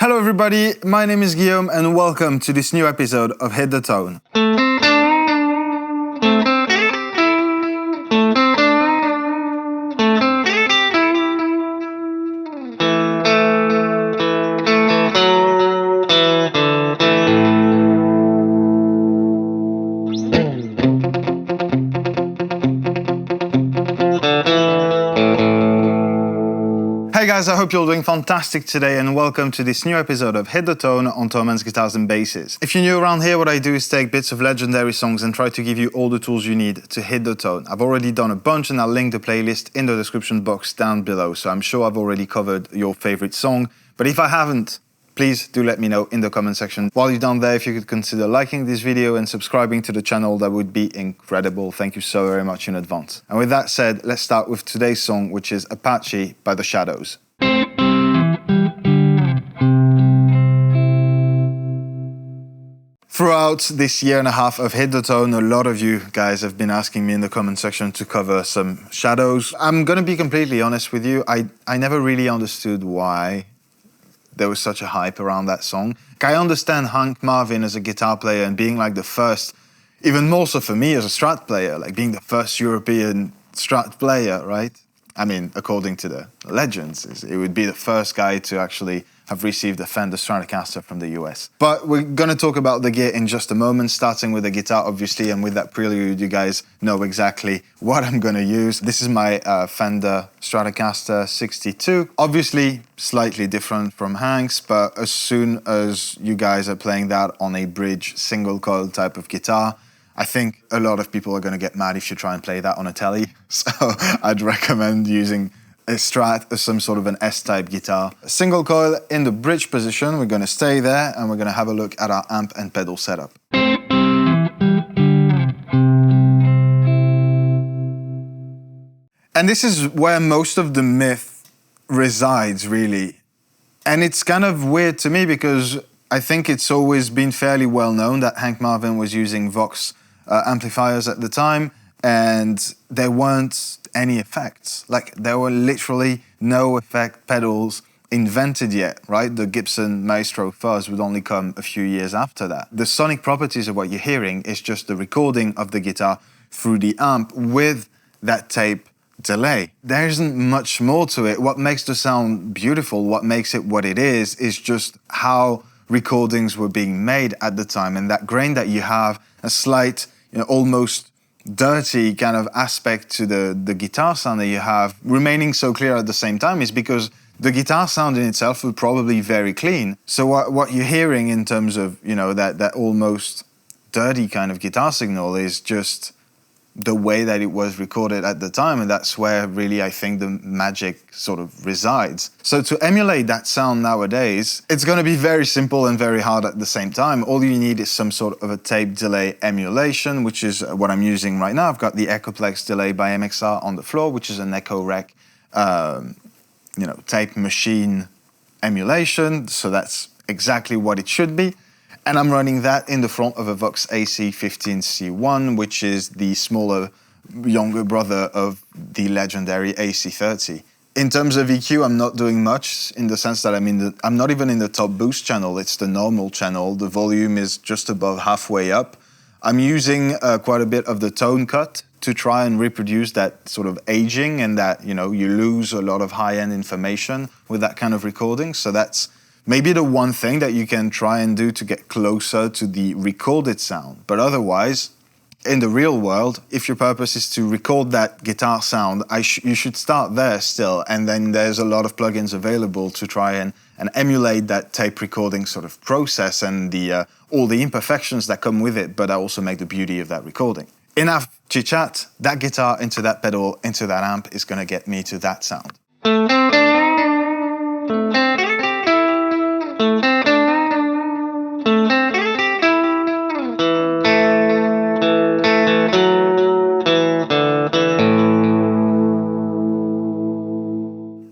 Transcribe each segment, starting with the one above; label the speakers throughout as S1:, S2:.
S1: Hello everybody, my name is Guillaume and welcome to this new episode of Hit the Tone. Hey guys, I hope you're doing fantastic today and welcome to this new episode of Hit the Tone on Thoman's Guitars and Basses. If you're new around here, what I do is take bits of legendary songs and try to give you all the tools you need to hit the tone. I've already done a bunch and I'll link the playlist in the description box down below, so I'm sure I've already covered your favorite song, but if I haven't, please do let me know in the comment section. While you're down there, if you could consider liking this video and subscribing to the channel, that would be incredible. Thank you so very much in advance. And with that said, let's start with today's song, which is Apache by The Shadows. Throughout this year and a half of Hit the Tone, a lot of you guys have been asking me in the comment section to cover some Shadows. I'm gonna be completely honest with you, I never really understood why there was such a hype around that song. I understand Hank Marvin as a guitar player and being like the first, even more so for me as a Strat player, like being the first European Strat player, right? I mean, according to the legends, it would be the first guy to actually have received a Fender Stratocaster from the US. But we're gonna talk about the gear in just a moment, starting with the guitar, obviously, and with that prelude, you guys know exactly what I'm gonna use. This is my Fender Stratocaster 62. Obviously, slightly different from Hank's, but as soon as you guys are playing that on a bridge single coil type of guitar, I think a lot of people are going to get mad if you try and play that on a telly. So I'd recommend using a Strat as some sort of an S-type guitar. A single coil in the bridge position, we're going to stay there and we're going to have a look at our amp and pedal setup. And this is where most of the myth resides, really. And it's kind of weird to me because I think it's always been fairly well known that Hank Marvin was using Vox amplifiers at the time, and there weren't any effects. Like, there were literally no effect pedals invented yet, right? The Gibson Maestro Fuzz would only come a few years after that. The sonic properties of what you're hearing is just the recording of the guitar through the amp with that tape delay. There isn't much more to it. What makes the sound beautiful, what makes it what it is just how recordings were being made at the time, and that grain that you have, a slight, almost dirty kind of aspect to the guitar sound that you have, remaining so clear at the same time, is because the guitar sound in itself would probably be very clean. So what you're hearing in terms of, that almost dirty kind of guitar signal is just the way that it was recorded at the time, and that's where really I think the magic sort of resides. So to emulate that sound nowadays, it's going to be very simple and very hard at the same time. All you need is some sort of a tape delay emulation, which is what I'm using right now. I've got the Echoplex delay by MXR on the floor, which is an Echo Rec, tape machine emulation. So that's exactly what it should be. And I'm running that in the front of a Vox AC15C1, which is the smaller, younger brother of the legendary AC30. In terms of EQ, I'm not doing much in the sense that I'm not even in the top boost channel, it's the normal channel. The volume is just above halfway up. I'm using quite a bit of the tone cut to try and reproduce that sort of aging and that, you lose a lot of high-end information with that kind of recording. So that's maybe the one thing that you can try and do to get closer to the recorded sound. But otherwise, in the real world, if your purpose is to record that guitar sound, you should start there still. And then there's a lot of plugins available to try and emulate that tape recording sort of process and all the imperfections that come with it, but also make the beauty of that recording. Enough chit-chat. That guitar into that pedal, into that amp is going to get me to that sound.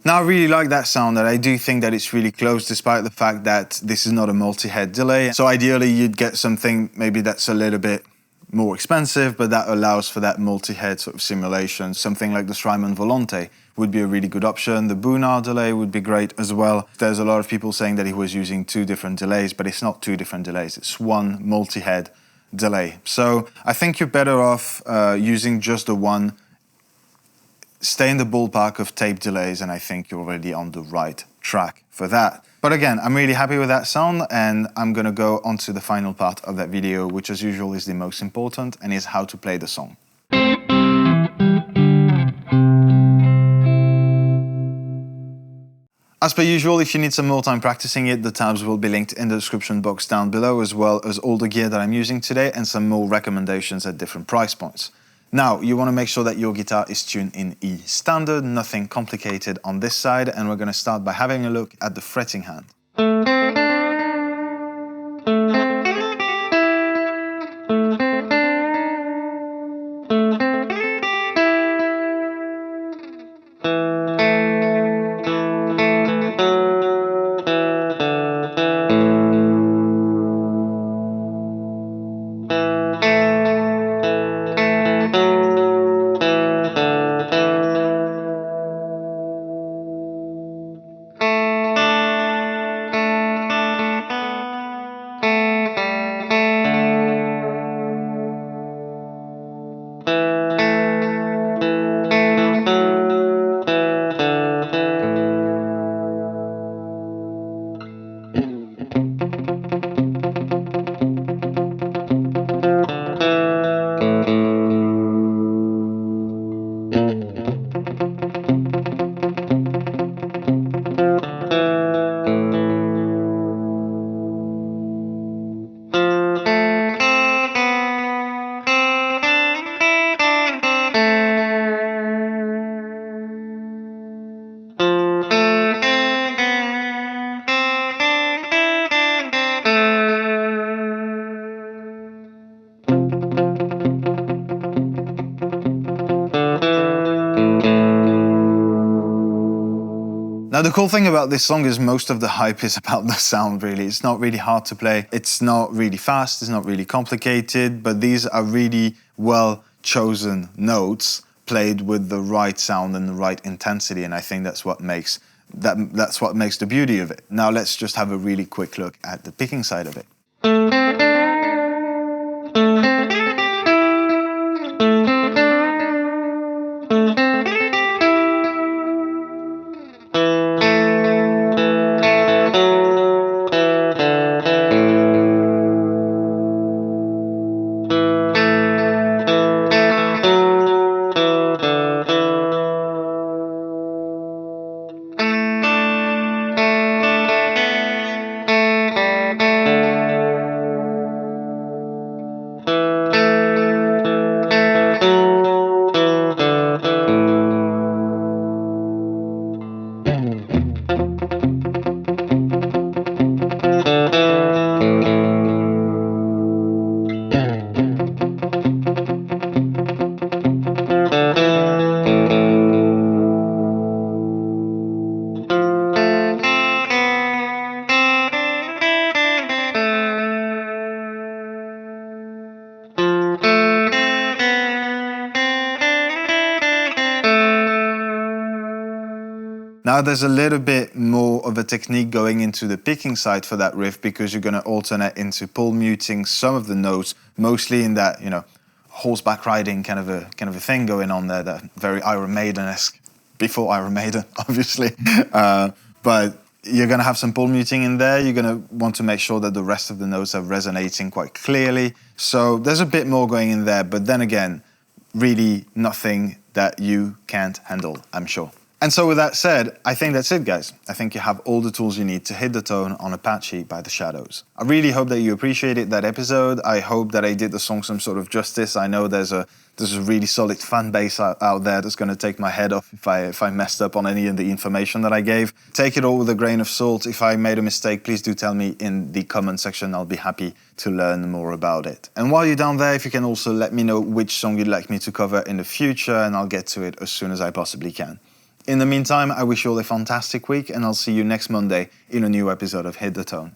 S1: Now, I really like that sound, and I do think that it's really close despite the fact that this is not a multi-head delay. So ideally you'd get something maybe that's a little bit more expensive, but that allows for that multi-head sort of simulation. Something like the Strymon Volante would be a really good option. The Boonar delay would be great as well. There's a lot of people saying that he was using 2 different delays, but it's not 2 different delays. It's one multi-head delay. So I think you're better off using just the one. Stay in the ballpark of tape delays, and I think you're already on the right track for that. But again, I'm really happy with that sound, and I'm gonna go on to the final part of that video, which as usual is the most important, and is how to play the song. As per usual, if you need some more time practicing it, the tabs will be linked in the description box down below, as well as all the gear that I'm using today and some more recommendations at different price points. Now, you want to make sure that your guitar is tuned in E standard, nothing complicated on this side, and we're going to start by having a look at the fretting hand. Now, the cool thing about this song is most of the hype is about the sound, really. It's not really hard to play. It's not really fast. It's not really complicated, but these are really well-chosen notes played with the right sound and the right intensity, and I think that's what makes the beauty of it. Now, let's just have a really quick look at the picking side of it. Now there's a little bit more of a technique going into the picking side for that riff, because you're going to alternate into pull muting some of the notes, mostly in that, horseback riding kind of a thing going on there, that very Iron Maiden-esque, before Iron Maiden, obviously. But you're going to have some pull muting in there. You're going to want to make sure that the rest of the notes are resonating quite clearly. So there's a bit more going in there, but then again, really nothing that you can't handle, I'm sure. And so with that said, I think that's it, guys. I think you have all the tools you need to hit the tone on Apache by the Shadows. I really hope that you appreciated that episode. I hope that I did the song some sort of justice. I know there's a really solid fan base out there that's going to take my head off if I messed up on any of the information that I gave. Take it all with a grain of salt. If I made a mistake, please do tell me in the comment section. I'll be happy to learn more about it. And while you're down there, if you can also let me know which song you'd like me to cover in the future, and I'll get to it as soon as I possibly can. In the meantime, I wish you all a fantastic week, and I'll see you next Monday in a new episode of Hit the Tone.